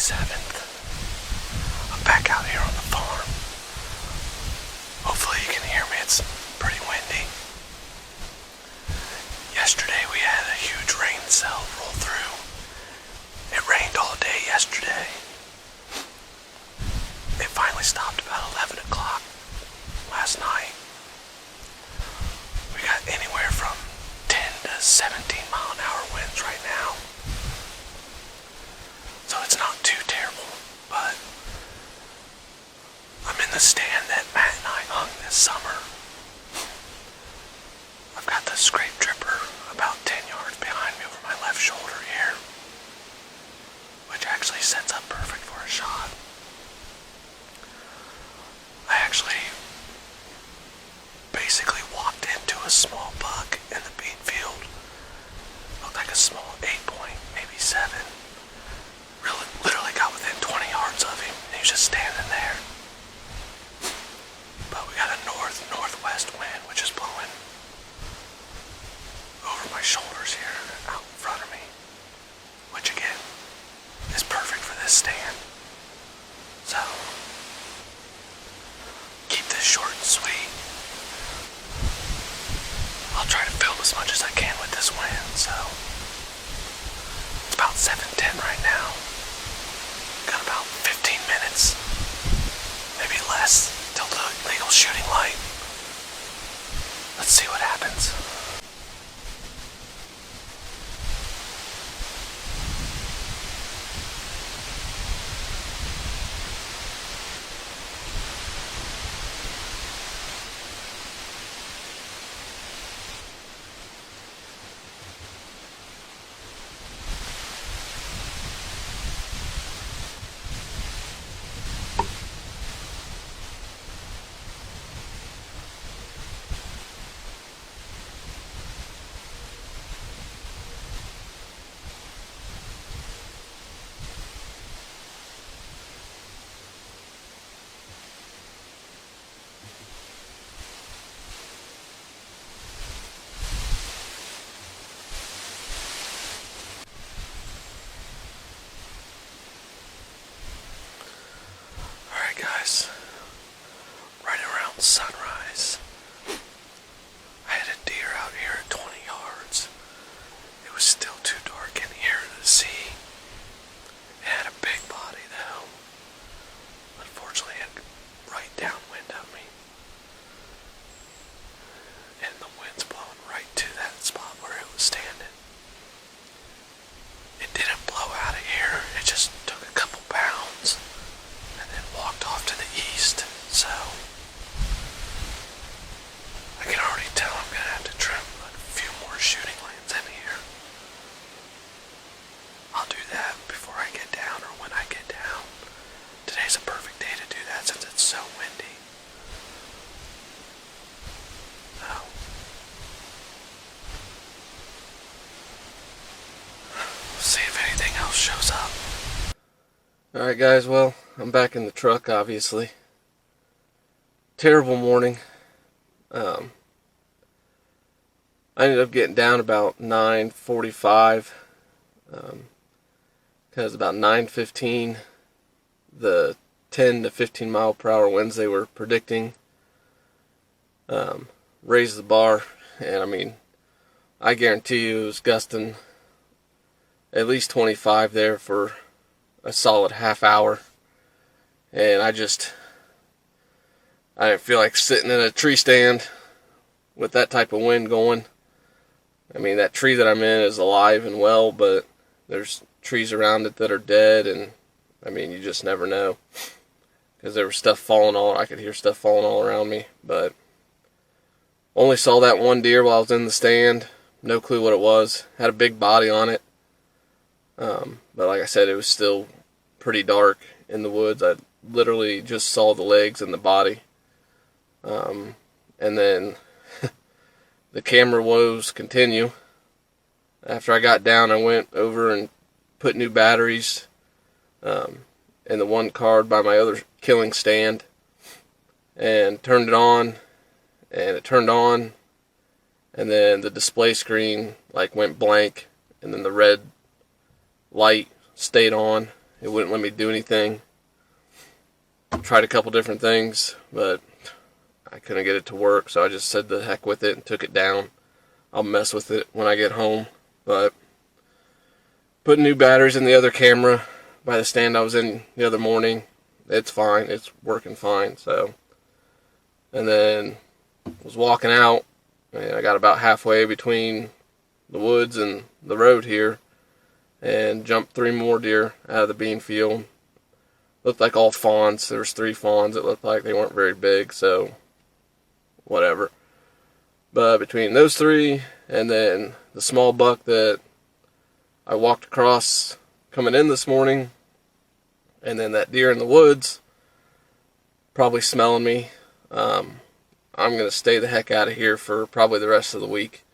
27th. I'm back out here on the farm. Hopefully you can hear me. It's pretty windy. Yesterday we had a huge rain cell roll through. It rained all day yesterday. It finally stopped about 11 o'clock last night. We got anywhere from 10 to 17 mile an hour winds right now. So it's not too terrible, but I'm in the stand that Matt and I hung this summer. I've got the scrape dripper about 10 yards behind me over my left shoulder here, which actually sets up perfect for a shot. I actually basically walked into a small buck in the bean field. Looked like a small 8-point, maybe 7. Literally got within 20 yards of him, and he was just standing there. But we got a northwest wind, which is blowing over my shoulders here, out in front of me, which again is perfect for this stand. So keep this short and sweet. I'll try to film as much as I can with this wind. So it's about 7:10 right now. Got about 15 minutes, maybe less, till the legal shooting light. Let's see what happens. Guys, right around sunrise, I had a deer out here at 20 yards. It was still too dark in here to see. It had a big body though. Unfortunately, it had right downwind of me. And the wind's blowing right to that spot where it was standing. It didn't blow out of here, it just took a couple pounds and then walked off to the east, so I can already tell I'm going to have to trim a few more shooting lanes in here. I'll do that before I get down or when I get down. Today's a perfect day to do that since it's so windy. So we'll see if anything else shows up. Alright guys, well, I'm back in the truck, obviously. Terrible morning. I ended up getting down about 9:45, because about 9:15, the 10 to 15 mile per hour winds they were predicting raised the bar, and I mean, I guarantee you it was gusting at least 25 there for a solid half hour, and I didn't feel like sitting in a tree stand with that type of wind going. I mean, that tree that I'm in is alive and well, but there's trees around it that are dead, and I mean, you just never know, because there was stuff falling I could hear stuff falling all around me, but only saw that one deer while I was in the stand. No clue what it was. Had a big body on it. But like I said, it was still pretty dark in the woods. I literally just saw the legs and the body. And then the camera woes continue. After I got down, I went over and put new batteries in the one card by my other killing stand and turned it on, and it turned on, and then the display screen like went blank, and then the red light stayed on, It wouldn't let me do anything. Tried a couple different things, but I couldn't get it to work, so I just said the heck with it and took it down. I'll mess with it when I get home, but put new batteries in the other camera by the stand I was in the other morning. It's fine. It's working fine. So, and then was walking out, and I got about halfway between the woods and the road here, and jumped 3 more deer out of the bean field. Looked like all fawns. There was 3 fawns. It looked like they weren't very big, so whatever. But between those 3 and then the small buck that I walked across coming in this morning, and then that deer in the woods, probably smelling me. I'm going to stay the heck out of here for probably the rest of the week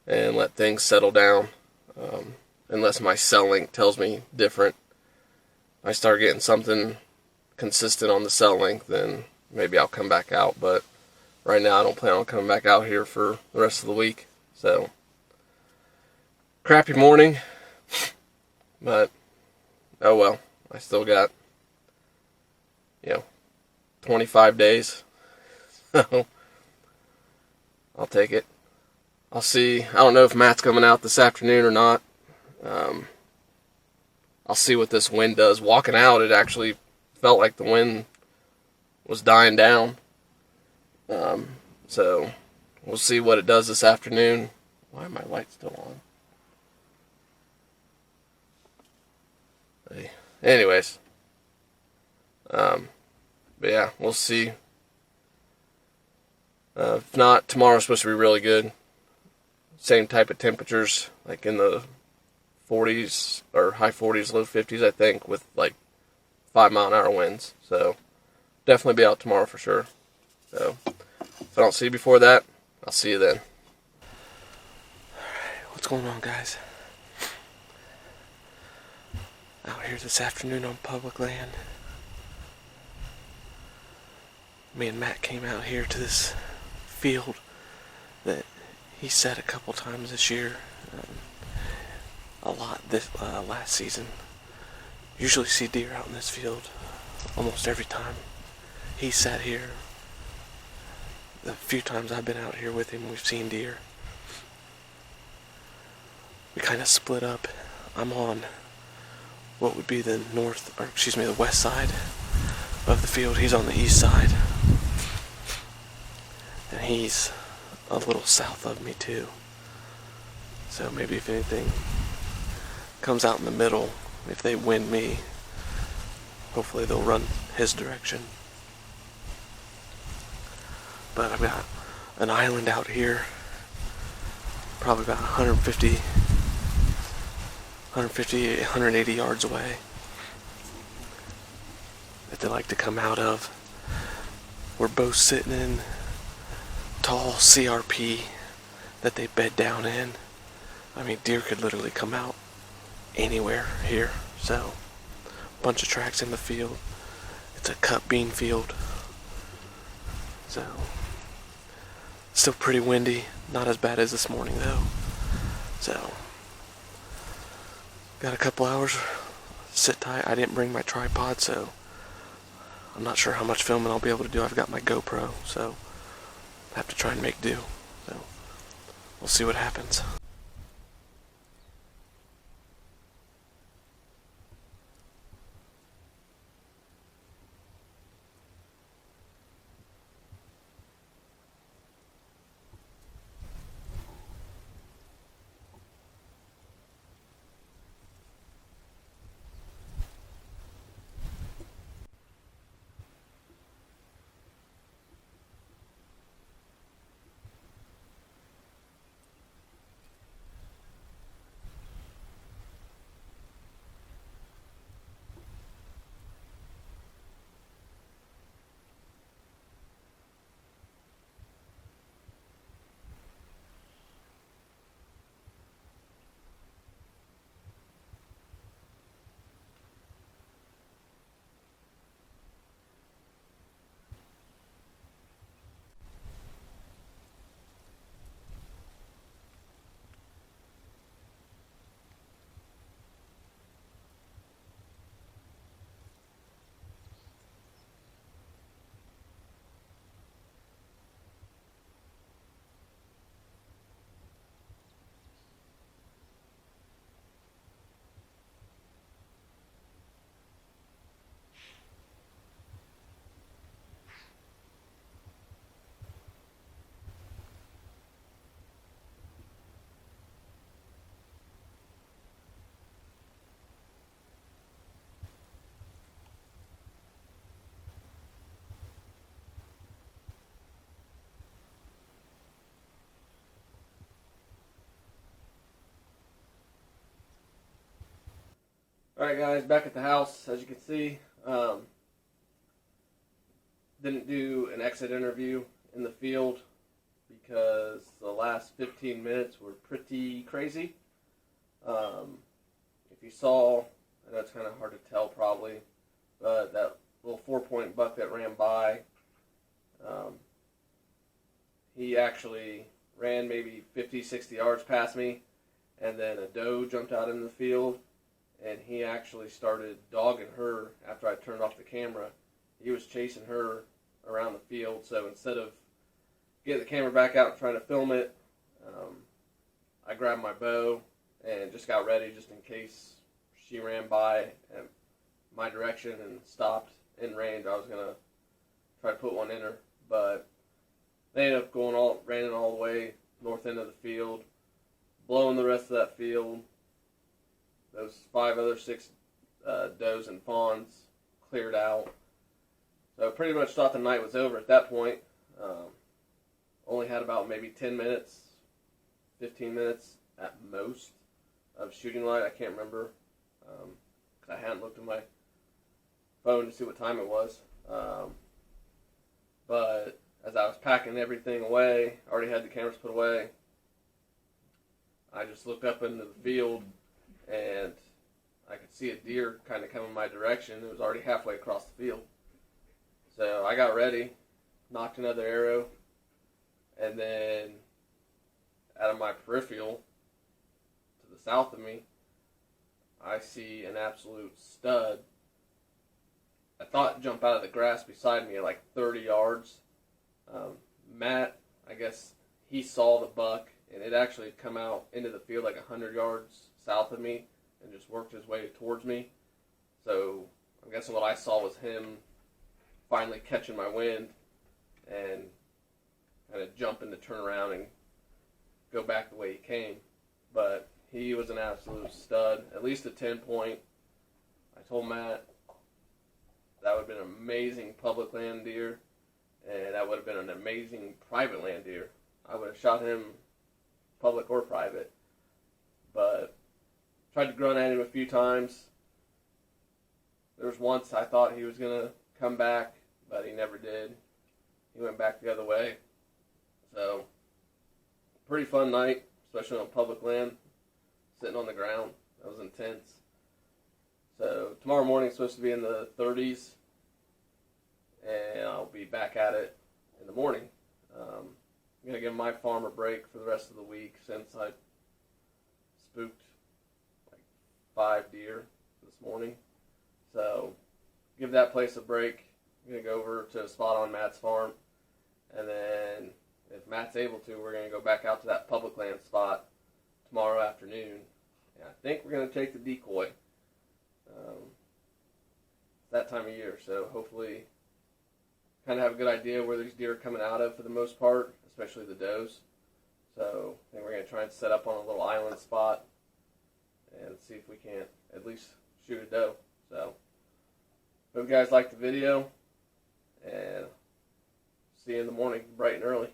and let things settle down. Unless my cell link tells me different. I start getting something consistent on the cell link, then maybe I'll come back out. But right now I don't plan on coming back out here for the rest of the week. So, crappy morning. But, oh well. I still got, 25 days. So, I'll take it. I'll see. I don't know if Matt's coming out this afternoon or not. I'll see what this wind does. Walking out, it actually felt like the wind was dying down. So, we'll see what it does this afternoon. Why are my lights still on? Hey. Anyways. But yeah, we'll see. If not, tomorrow's supposed to be really good. Same type of temperatures, like in the 40s or high 40s, low 50s, I think, with like 5-mile-an-hour winds. So definitely be out tomorrow for sure. So if I don't see you before that, I'll see you then. Alright, what's going on, guys? Out here this afternoon on public land. Me and Matt came out here to this field that he set a couple times this year. A lot this last season. Usually see deer out in this field almost every time he sat here. The few times I've been out here with him, we've seen deer. We kind of split up. I'm on what would be the the west side of the field. He's on the east side. And he's a little south of me too. So maybe if anything comes out in the middle, if they wind me, hopefully they'll run his direction. But I've got an island out here, probably about 180 yards away, that they like to come out of. We're both sitting in tall CRP that they bed down in. I mean, deer could literally come out anywhere here. So, bunch of tracks in the field. It's a cut bean field. So, still pretty windy. Not as bad as this morning though. So, got a couple hours. Sit tight. I didn't bring my tripod, so I'm not sure how much filming I'll be able to do. I've got my GoPro, so I have to try and make do. So, we'll see what happens. Alright guys, back at the house, as you can see. Didn't do an exit interview in the field because the last 15 minutes were pretty crazy. If you saw, I know it's kind of hard to tell probably, but that little 4-point buck that ran by, he actually ran maybe 50, 60 yards past me, and then a doe jumped out in the field, and he actually started dogging her after I turned off the camera. He was chasing her around the field, so instead of getting the camera back out and trying to film it, I grabbed my bow and just got ready just in case she ran by my direction and stopped in range. I was going to try to put one in her, but they ended up running all the way north end of the field, blowing the rest of that field. Those 6 does and fawns cleared out. So I pretty much thought the night was over at that point. Only had about maybe 10 minutes, 15 minutes at most of shooting light. I can't remember because I hadn't looked at my phone to see what time it was. But as I was packing everything away, I already had the cameras put away, I just looked up into the field and I could see a deer kind of coming my direction. It was already halfway across the field. So I got ready, knocked another arrow, and then out of my peripheral to the south of me, I see an absolute stud. I thought jump out of the grass beside me at like 30 yards. Matt, I guess he saw the buck, and it actually had come out into the field like 100 yards south of me and just worked his way towards me. So I'm guessing what I saw was him finally catching my wind and kind of jumping to turn around and go back the way he came. But he was an absolute stud, at least a 10-point. I told Matt that would have been an amazing public land deer, and that would have been an amazing private land deer. I would have shot him public or private, but tried to grunt at him a few times. There was once I thought he was going to come back, but he never did. He went back the other way. So, pretty fun night, especially on public land, sitting on the ground. That was intense. So, tomorrow morning is supposed to be in the 30s, and I'll be back at it in the morning. I'm going to give my farm a break for the rest of the week since I spooked like 5 deer this morning. So, give that place a break. I'm going to go over to a spot on Matt's farm, and then if Matt's able to, we're going to go back out to that public land spot tomorrow afternoon. And I think we're going to take the decoy. It's that time of year, so hopefully kind of have a good idea where these deer are coming out of for the most part, especially the does. So I think we're going to try and set up on a little island spot and see if we can't at least shoot a doe. So hope you guys liked the video, and see you in the morning bright and early.